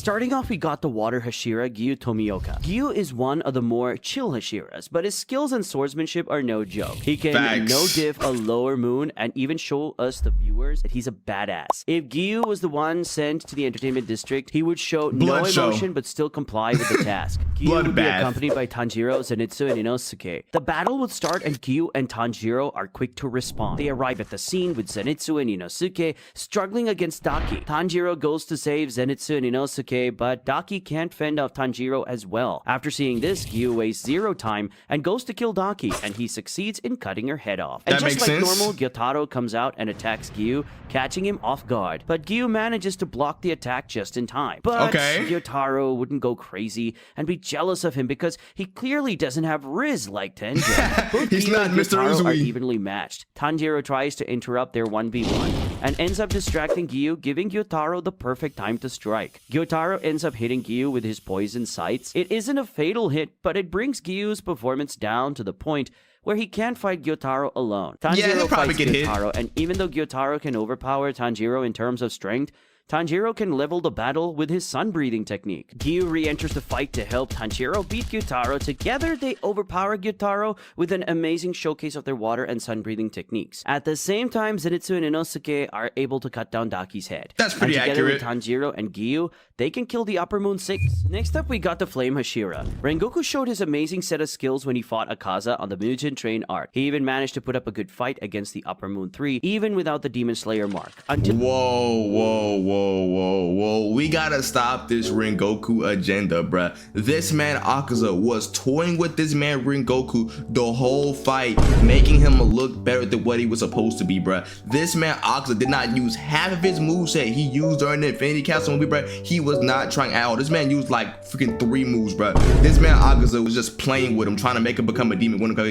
Starting off, we got the water Hashira, Giyu Tomioka. Giyu is one of the more chill Hashiras, but his skills and swordsmanship are no joke. He can no-diff a lower moon and even show us, the viewers, that he's a badass. If Giyu was the one sent to the entertainment district, he would show no emotion but still comply with the task. Giyu would be accompanied by Tanjiro, Zenitsu, and Inosuke. The battle would start and Giyu and Tanjiro are quick to respond. They arrive at the scene with Zenitsu and Inosuke struggling against Daki. Tanjiro goes to save Zenitsu and Inosuke, but Daki can't fend off Tanjiro as well. After seeing this, Giyu wastes zero time and goes to kill Daki, and he succeeds in cutting her head off. And just like normal, Gyutaro comes out and attacks Giyu, catching him off guard. But Giyu manages to block the attack just in time. But Gyutaro wouldn't go crazy and be jealous of him because he clearly doesn't have Riz like Tengen. Both Giyu and Gyutaro are evenly matched. Tanjiro tries to interrupt their 1v1 and ends up distracting Giyu, giving Gyutaro the perfect time to strike. Gyutaro ends up hitting Giyu with his poison sights. It isn't a fatal hit, but it brings Giyu's performance down to the point where he can't fight Gyutaro alone. Tanjiro fights Gyutaro, and even though Gyutaro can overpower Tanjiro in terms of strength, Tanjiro can level the battle with his sun-breathing technique. Giyu re-enters the fight to help Tanjiro beat Gyutaro. Together, they overpower Gyutaro with an amazing showcase of their water and sun-breathing techniques. At the same time, Zenitsu and Inosuke are able to cut down Daki's head. That's pretty accurate. Together with Tanjiro and Giyu, they can kill the Upper Moon 6. Next up, we got the Flame Hashira. Rengoku showed his amazing set of skills when he fought Akaza on the Mugen Train arc. He even managed to put up a good fight against the Upper Moon 3, even without the Demon Slayer mark. Whoa. We gotta stop this Rengoku agenda, bruh. This man Akaza was toying with this man Rengoku the whole fight, making him look better than what he was supposed to be, bruh. This man Akaza did not use half of his moveset he used during the Infinity Castle movie, bruh. He was not trying at all. This man used like freaking 3 moves, bruh. This man Akaza was just playing with him, trying to make him become a demon. Wanna become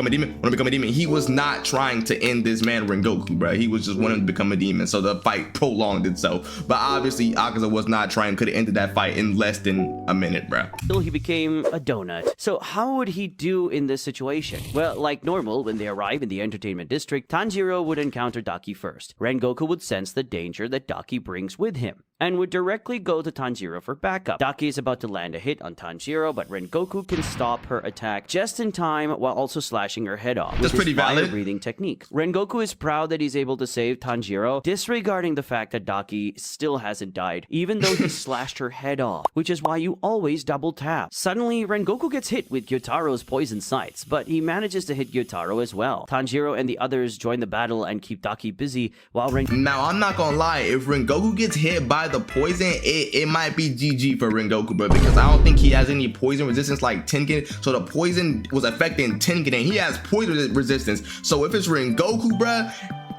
a demon? He was not trying to end this man Rengoku, bruh. He was just wanting to become a demon, so the fight prolonged itself. But obviously Akaza was not trying, could have ended that fight in less than a minute, bruh. Still, he became a donut. So how would he do in this situation? Well, like normal, when they arrive in the entertainment district, Tanjiro would encounter Daki first. Rengoku would sense the danger that Daki brings with him and would directly go to Tanjiro for backup. Daki is about to land a hit on Tanjiro, but Rengoku can stop her attack just in time while also slashing her head off. That's pretty valid. Breathing technique. Rengoku is proud that he's able to save Tanjiro, disregarding the fact that Daki still hasn't died, even though he slashed her head off, which is why you always double tap. Suddenly, Rengoku gets hit with Gyutaro's poison sights, but he manages to hit Gyutaro as well. Tanjiro and the others join the battle and keep Daki busy while Now, I'm not gonna lie, if Rengoku gets hit by the poison, it might be GG for Rengoku, bro, because I don't think he has any poison resistance like Tengen, so the poison was affecting Tengen and he has poison resistance. So if it's Rengoku, bruh,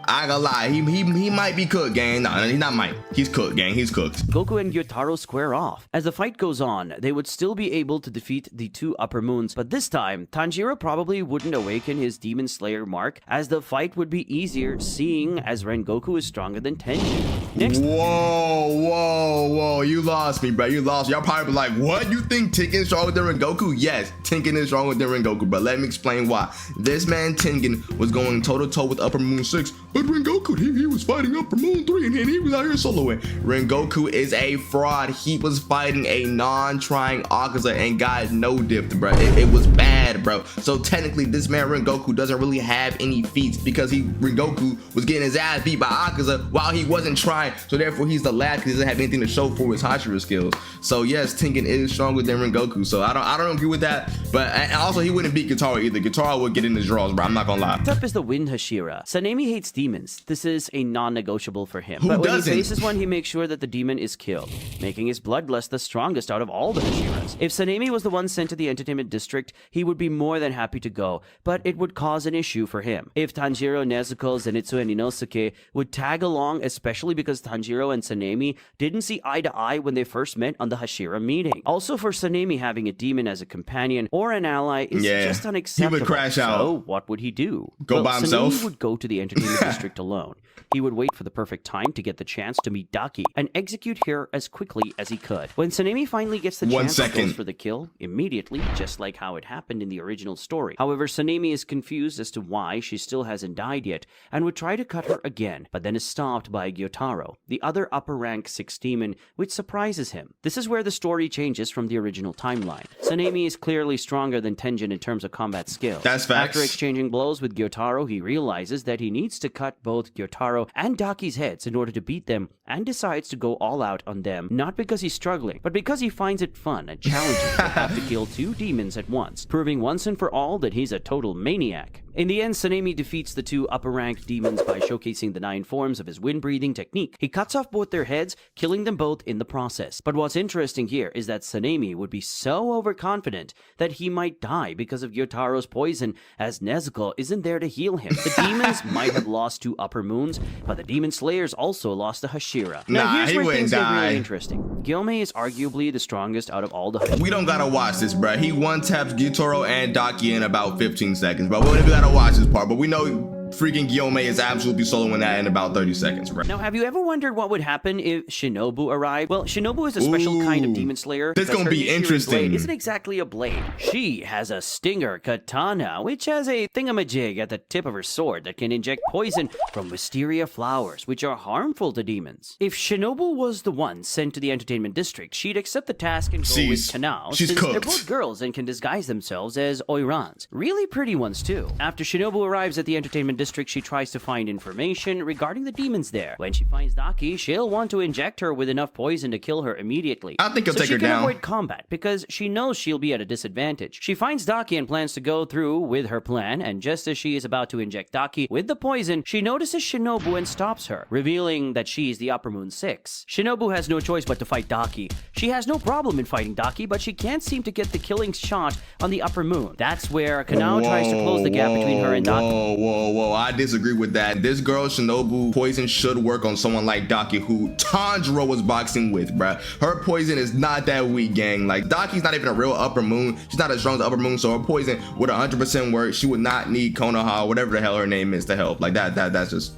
I gotta lie, he might be cooked, gang. No, he's not might. He's cooked, gang. He's cooked. Goku and Gyutaro square off. As the fight goes on, they would still be able to defeat the 2 Upper Moons, but this time, Tanjiro probably wouldn't awaken his Demon Slayer mark, as the fight would be easier, seeing as Rengoku is stronger than Tengen. Next. Whoa, you lost me, bro. You lost. Y'all probably be like, what? You think Tengen is stronger than Rengoku? Yes, Tengen is stronger than Rengoku, but let me explain why. This man Tengen was going toe-to-toe with Upper Moon 6, but Rengoku, he was fighting Upper Moon 3 and he was out here soloing. Rengoku is a fraud. He was fighting a non-trying Akaza and got no dipped, bro. It was bad, bro. So technically, this man Rengoku doesn't really have any feats because Rengoku was getting his ass beat by Akaza while he wasn't trying. So therefore, he's the last because he doesn't have anything to show for his Hashira skills. So yes, Tengen is stronger than Rengoku. So I don't agree with that. But and also, he wouldn't beat Gyutaro either. Gyutaro would get in his draws, bro. I'm not gonna lie. Next up is the Wind Hashira. Sanemi hates demons. This is a non-negotiable for him. But when he faces one, he makes sure that the demon is killed, making his bloodlust the strongest out of all the Hashiras. If Sanemi was the one sent to the entertainment district, he would be more than happy to go, but it would cause an issue for him. If Tanjiro, Nezuko, Zenitsu, and Inosuke would tag along, especially because Tanjiro and Sanemi didn't see eye to eye when they first met on the Hashira meeting. Also, for Sanemi, having a demon as a companion or an ally is just unacceptable. He would crash out. So what would he do? Go by himself? Sanemi would go to the entertainment district alone. He would wait for the perfect time to get the chance to meet Daki and execute her as quickly as he could. When Sanemi finally gets the chance, he goes for the kill immediately, just like how it happened in the original story. However, Sanemi is confused as to why she still hasn't died yet and would try to cut her again, but then is stopped by Gyotaro, the other upper rank 6 demon, which which surprises him. This is where the story changes from the original timeline. Sanemi is clearly stronger than Tengen in terms of combat skill. That's facts. After exchanging blows with Gyutaro, he realizes that he needs to cut both Gyutaro and Daki's heads in order to beat them, and decides to go all out on them, not because he's struggling, but because he finds it fun and challenging to have to kill two demons at once, proving once and for all that he's a total maniac. In the end, Sanemi defeats the two upper-ranked demons by showcasing the 9 forms of his wind-breathing technique. He cuts off both their heads, killing them both in the process. But what's interesting here is that Sanemi would be so overconfident that he might die because of Gyutaro's poison, as Nezuko isn't there to heal him. The demons might have lost 2 upper moons, but the demon slayers also lost the Hashira. Now here's where things get really interesting. Gyomei is arguably the strongest out of all the Hashira. We don't gotta watch this, bruh. He one-taps Gyutaro and Daki in about 15 seconds, bro. We don't even gotta watch this part, but we know freaking Gyomei is absolutely soloing that in about 30 seconds, bro. Now, have you ever wondered what would happen if Shinobu arrived? Well, Shinobu is a special kind of demon slayer. This gonna be interesting. Blade isn't exactly a blade. She has a stinger katana, which has a thingamajig at the tip of her sword that can inject poison from wisteria flowers, which are harmful to demons. If Shinobu was the one sent to the entertainment district, she'd accept the task and go with Kanao, she's since cooked. they're both girls and can disguise themselves as oirans. Really pretty ones, too. After Shinobu arrives at the entertainment district, she tries to find information regarding the demons there. When she finds Daki, she'll want to inject her with enough poison to kill her immediately. I think he'll take her down. So she can avoid combat because she knows she'll be at a disadvantage. She finds Daki and plans to go through with her plan, and just as she is about to inject Daki with the poison, she notices Shinobu and stops her, revealing that she's the Upper Moon 6. Shinobu has no choice but to fight Daki. She has no problem in fighting Daki, but she can't seem to get the killing shot on the Upper Moon. That's where Kanao tries to close the gap between her and Daki. Whoa, I disagree with that. This girl Shinobu poison should work on someone like Daki, who Tanjiro was boxing with, bruh. Her poison is not that weak, gang. Like, Daki's not even a real Upper Moon. She's not as strong as Upper Moon, so her poison would 100% work. She would not need Konoha, whatever the hell her name is, to help. Like, that's just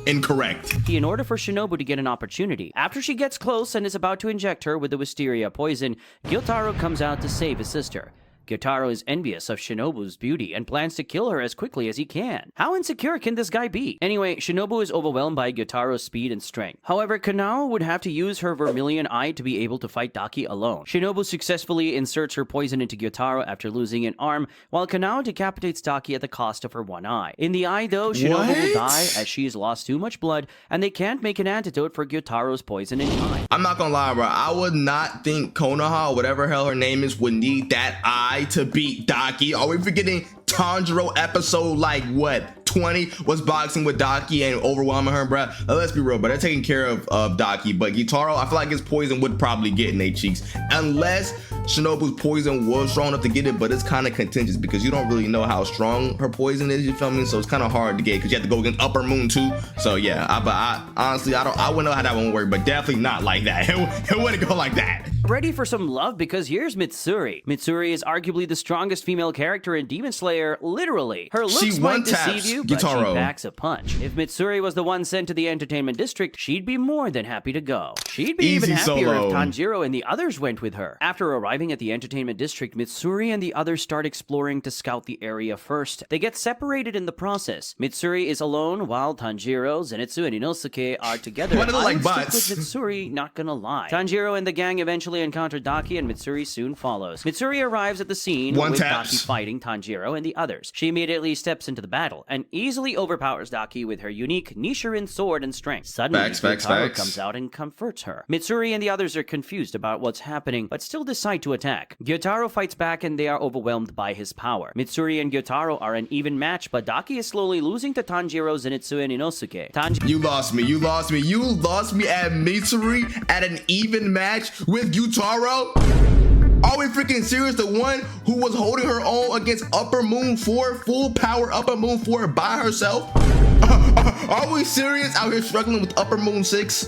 incorrect. In order for Shinobu to get an opportunity, after she gets close and is about to inject her with the wisteria poison, Gyutaro comes out to save his sister. Gyutaro is envious of Shinobu's beauty and plans to kill her as quickly as he can. How insecure can this guy be? Anyway, Shinobu is overwhelmed by Gyutaro's speed and strength. However, Kanao would have to use her vermilion eye to be able to fight Daki alone. Shinobu successfully inserts her poison into Gyutaro after losing an arm, while Kanao decapitates Daki at the cost of her one eye. In the eye, though, Shinobu will die as she's lost too much blood, and they can't make an antidote for Gyutaro's poison in time. I'm not gonna lie, bro. I would not think Konoha, or whatever hell her name is, would need that eye to beat Daki. Are we forgetting Tanjiro episode like what 20 was boxing with Daki and overwhelming her, bruh? Let's be real, but they're taking care of Daki. But Gyutaro, I feel like his poison would probably get in their cheeks, unless Shinobu's poison was strong enough to get it. But it's kind of contentious because you don't really know how strong her poison is, you feel me? So it's kind of hard to get because you have to go against Upper Moon too. So yeah, I honestly I wouldn't know how that one would work, but definitely not like that. It wouldn't go like that. Ready for some love? Because here's Mitsuri. Mitsuri is arguably the strongest female character in Demon Slayer, literally. Her looks might deceive you, but she packs a punch. If Mitsuri was the one sent to the entertainment district, she'd be more than happy to go. She'd be even happier if Tanjiro and the others went with her. After arriving at the entertainment district, Mitsuri and the others start exploring to scout the area first. They get separated in the process. Mitsuri is alone while Tanjiro, Zenitsu, and Inosuke are together. Why do they like stick with Mitsuri, not gonna lie. Tanjiro and the gang eventually encounter Daki, and Mitsuri soon follows. Mitsuri arrives at the scene with Daki fighting Tanjiro and the others. She immediately steps into the battle and easily overpowers Daki with her unique Nichiren sword and strength. Suddenly, Gyutaro comes out and comforts her. Mitsuri and the others are confused about what's happening, but still decide to attack. Gyutaro fights back and they are overwhelmed by his power. Mitsuri and Gyutaro are an even match, but Daki is slowly losing to Tanjiro, Zenitsu, and Inosuke. You lost me at Mitsuri at an even match with Gyutaro? Are we freaking serious? The one who was holding her own against Upper Moon 4, full power Upper Moon 4 by herself? Are we serious out here struggling with Upper Moon 6?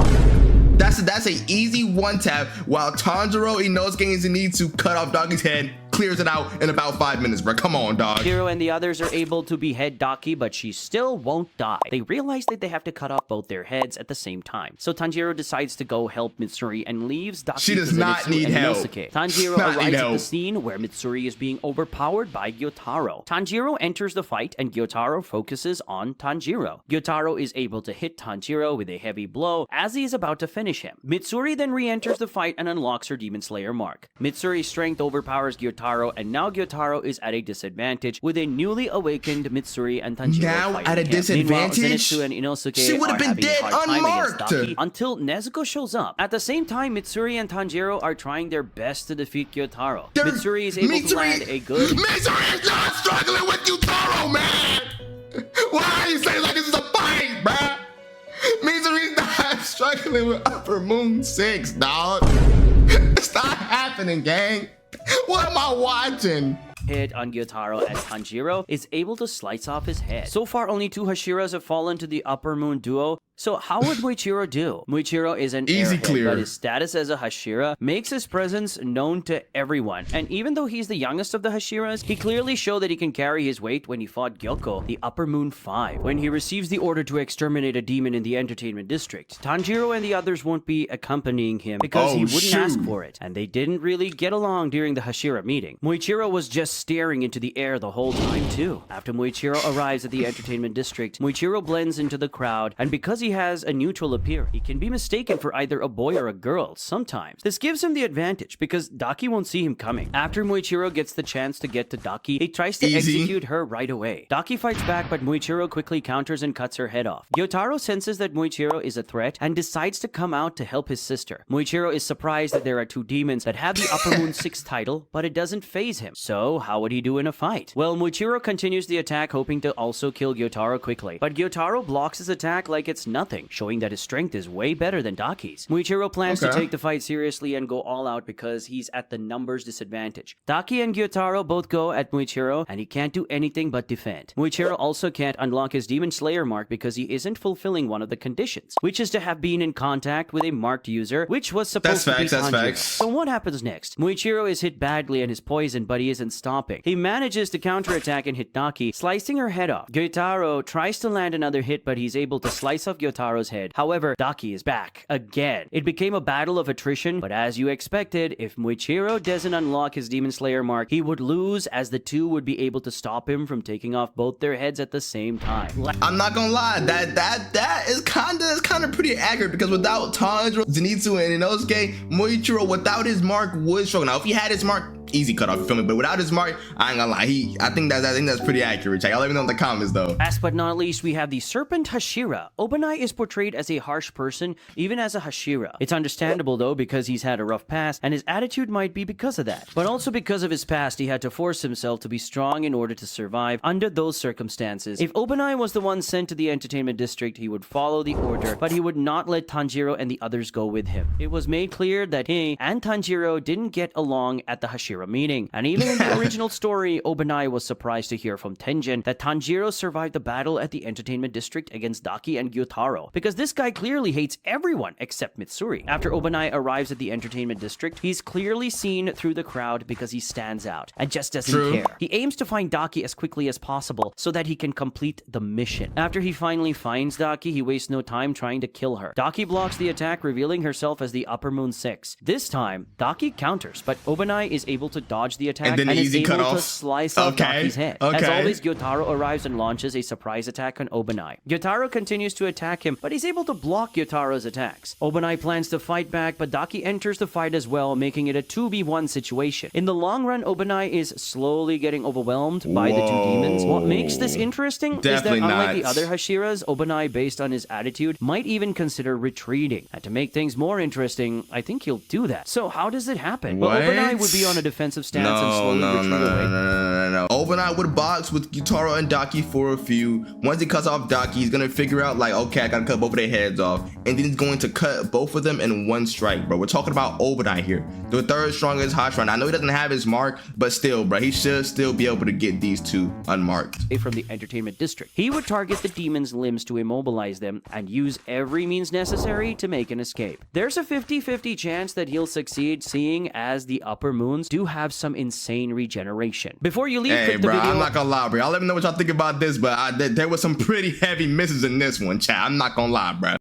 That's an easy one tap while Tanjiro, Inosuke, and Zenitsu cut off Daki's head. clears it out in about 5 minutes, bro. Come on, dog. Tanjiro and the others are able to behead Daki, but she still won't die. They realize that they have to cut off both their heads at the same time. So Tanjiro decides to go help Mitsuri and leaves Daki She does to not Zenitsu need and help. Inosuke. Tanjiro arrives at the scene where Mitsuri is being overpowered by Gyotaro. Tanjiro enters the fight and Gyotaro focuses on Tanjiro. Gyotaro is able to hit Tanjiro with a heavy blow as he is about to finish him. Mitsuri then re-enters the fight and unlocks her Demon Slayer mark. Mitsuri's strength overpowers Gyotaro, and now Gyotaro is at a disadvantage with a newly awakened Mitsuri and Tanjiro now at a him. disadvantage? Meanwhile, Zenitsu and Inosuke She would have been dead unmarked until Nezuko shows up. At the same time, Mitsuri and Tanjiro are trying their best to defeat Gyotaro. Mitsuri is able to land a good... Mitsuri is not struggling with Gyutaro, man! Why are you saying like this is a fight, bruh? Mitsuri is not struggling with Upper Moon 6, dog. It's not happening, gang. What am I watching? Hit on Gyutaro as Tanjiro is able to slice off his head. So far, only 2 Hashiras have fallen to the Upper Moon duo. So how would Muichiro do? Muichiro is an easy airhead, clear, but his status as a Hashira makes his presence known to everyone. And even though he's the youngest of the Hashiras, he clearly showed that he can carry his weight when he fought Gyoko, the Upper Moon 5. When he receives the order to exterminate a demon in the entertainment district, Tanjiro and the others won't be accompanying him because he wouldn't ask for it. And they didn't really get along during the Hashira meeting. Muichiro was just staring into the air the whole time too. After Muichiro arrives at the entertainment district, Muichiro blends into the crowd, and because he has a neutral appearance, he can be mistaken for either a boy or a girl sometimes. This gives him the advantage because Daki won't see him coming. After Muichiro gets the chance to get to Daki, he tries to execute her right away. Daki fights back, but Muichiro quickly counters and cuts her head off. Gyotaro senses that Muichiro is a threat and decides to come out to help his sister. Muichiro is surprised that there are 2 demons that have the Upper Moon 6 title, but it doesn't faze him. So how would he do in a fight? Well, Muichiro continues the attack, hoping to also kill Gyotaro quickly, but Gyotaro blocks his attack like it's nothing, showing that his strength is way better than Daki's. Muichiro plans to take the fight seriously and go all out because he's at the numbers disadvantage. Daki and Gyotaro both go at Muichiro, and he can't do anything but defend. Muichiro also can't unlock his Demon Slayer mark because he isn't fulfilling one of the conditions, which is to have been in contact with a marked user, which was supposed to be Tanjiro. So what happens next? Muichiro is hit badly and is poisoned, but he isn't stopping. He manages to counterattack and hit Daki, slicing her head off. Gyutaro tries to land another hit, but he's able to slice off Gyotaro's head. However, Daki is back again. It became a battle of attrition, but as you expected, if Muichiro doesn't unlock his Demon Slayer mark, he would lose, as the 2 would be able to stop him from taking off both their heads at the same time. I'm not gonna lie, that is kinda pretty accurate, because without Tanjiro, Zenitsu, and Inosuke, Muichiro without his mark would struggle. Now, if he had his mark, easy cut off, you feel me? But without his mark, I ain't gonna lie, I think that's pretty accurate. Y'all let me know in the comments though. Last but not least, we have the Serpent Hashira. Obanai is portrayed as a harsh person, even as a Hashira. It's understandable though, because he's had a rough past, and his attitude might be because of that. But also because of his past, he had to force himself to be strong in order to survive under those circumstances. If Obanai was the one sent to the entertainment district, he would follow the order, but he would not let Tanjiro and the others go with him. It was made clear that he and Tanjiro didn't get along at the Hashira meeting, and even in the original story, Obanai was surprised to hear from Tengen that Tanjiro survived the battle at the entertainment district against Daki and Gyutaro, because this guy clearly hates everyone except Mitsuri. After Obanai arrives at the entertainment district, he's clearly seen through the crowd because he stands out and just doesn't care. He aims to find Daki as quickly as possible so that he can complete the mission. After he finally finds Daki, he wastes no time trying to kill her. Daki blocks the attack, revealing herself as the Upper Moon 6. This time, Daki counters, but Obanai is able to dodge the attack and is able to slice off Daki's head. As always, Gyotaro arrives and launches a surprise attack on Obanai. Gyotaro continues to attack him, but he's able to block Gyotaro's attacks. Obanai plans to fight back, but Daki enters the fight as well, making it a 2v1 situation. In the long run, Obanai is slowly getting overwhelmed by the 2 demons. What makes this interesting is that unlike the other Hashiras, Obanai, based on his attitude, might even consider retreating. And to make things more interesting, I think he'll do that. So how does it happen? Well, Obanai would be on a defensive stance and slowly retreat away. No. Obanai would box with Gyutaro and Daki for a few. Once he cuts off Daki, he's gonna figure out like, okay, I gotta cut both of their heads off. and then he's going to cut both of them in one strike, bro. We're talking about Obadiah here, the third strongest Hashira. And I know he doesn't have his mark, but still, bro, he should still be able to get these two unmarked. From the entertainment district. He would target the demon's limbs to immobilize them and use every means necessary to make an escape. There's a 50-50 chance that he'll succeed, seeing as the upper moons do have some insane regeneration. Before you leave, Hey, click the bro, video. I'm not gonna lie, bro. Y'all let me know what y'all think about this, but there was some pretty heavy misses in this one, chat. I'm not gonna lie, bro.